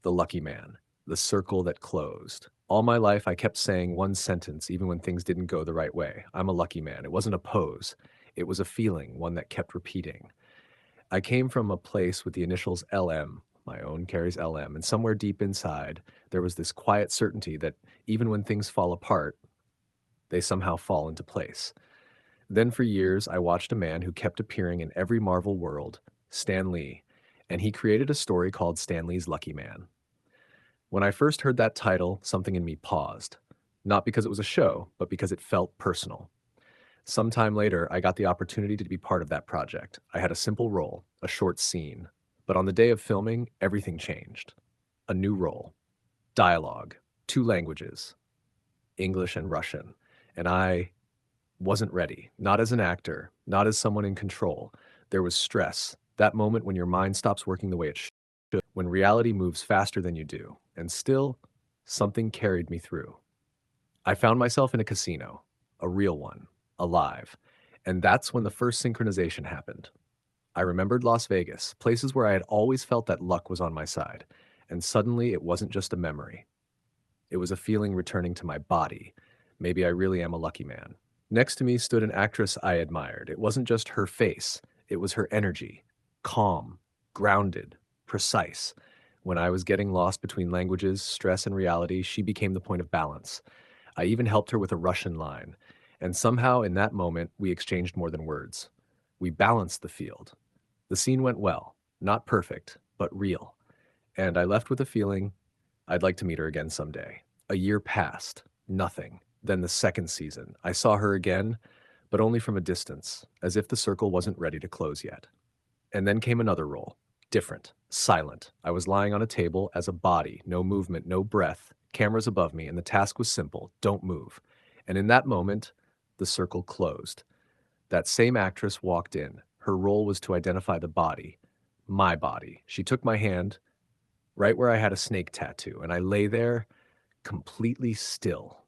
The lucky man, the circle that closed. All my life, I kept saying one sentence even when things didn't go the right way. I'm a lucky man. It wasn't a pose. It was a feeling, one that kept repeating. I came from a place with the initials LM. My own carries LM, and somewhere deep inside, there was this quiet certainty that even when things fall apart, they somehow fall into place. Then for years, I watched a man who kept appearing in every Marvel world, Stan Lee, and he created a story called Stan Lee's Lucky Man. When I first heard that title, something in me paused. Not because it was a show, but because it felt personal. Sometime later, I got the opportunity to be part of that project. I had a simple role, a short scene. But on the day of filming, everything changed. A new role, dialogue, two languages, English and Russian. And I wasn't ready, not as an actor, not as someone in control. There was stress, that moment when your mind stops working the way it should, when reality moves faster than you do. And still, something carried me through. I found myself in a casino, a real one, alive. And that's when the first synchronization happened. I remembered Las Vegas, places where I had always felt that luck was on my side. And suddenly it wasn't just a memory. It was a feeling returning to my body. Maybe I really am a lucky man. Next to me stood an actress I admired. It wasn't just her face, it was her energy. Calm, grounded, precise. When I was getting lost between languages, stress, and reality, she became the point of balance. I even helped her with a Russian line. And somehow, in that moment, we exchanged more than words. We balanced the field. The scene went well, not perfect, but real. And I left with a feeling I'd like to meet her again someday. A year passed, nothing. Then the second season, I saw her again, but only from a distance, as if the circle wasn't ready to close yet. And then came another role, different, silent. I was lying on a table as a body, no movement, no breath, cameras above me, and the task was simple, don't move. And in that moment, the circle closed. That same actress walked in. Her role was to identify the body, my body. She took my hand, right where I had a snake tattoo, and I lay there completely still,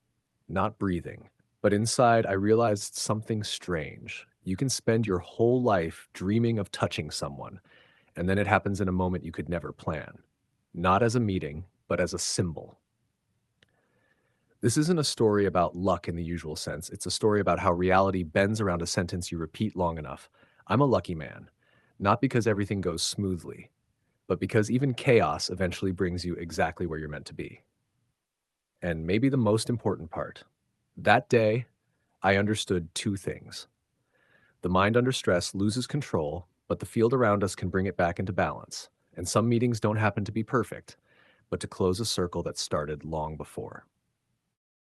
not breathing. But inside, I realized something strange. You can spend your whole life dreaming of touching someone, and then it happens in a moment you could never plan. Not as a meeting, but as a symbol. This isn't a story about luck in the usual sense. It's a story about how reality bends around a sentence you repeat long enough. I'm a lucky man, not because everything goes smoothly, but because even chaos eventually brings you exactly where you're meant to be. And maybe the most important part, that day, I understood two things. The mind under stress loses control, but the field around us can bring it back into balance. And some meetings don't happen to be perfect, but to close a circle that started long before.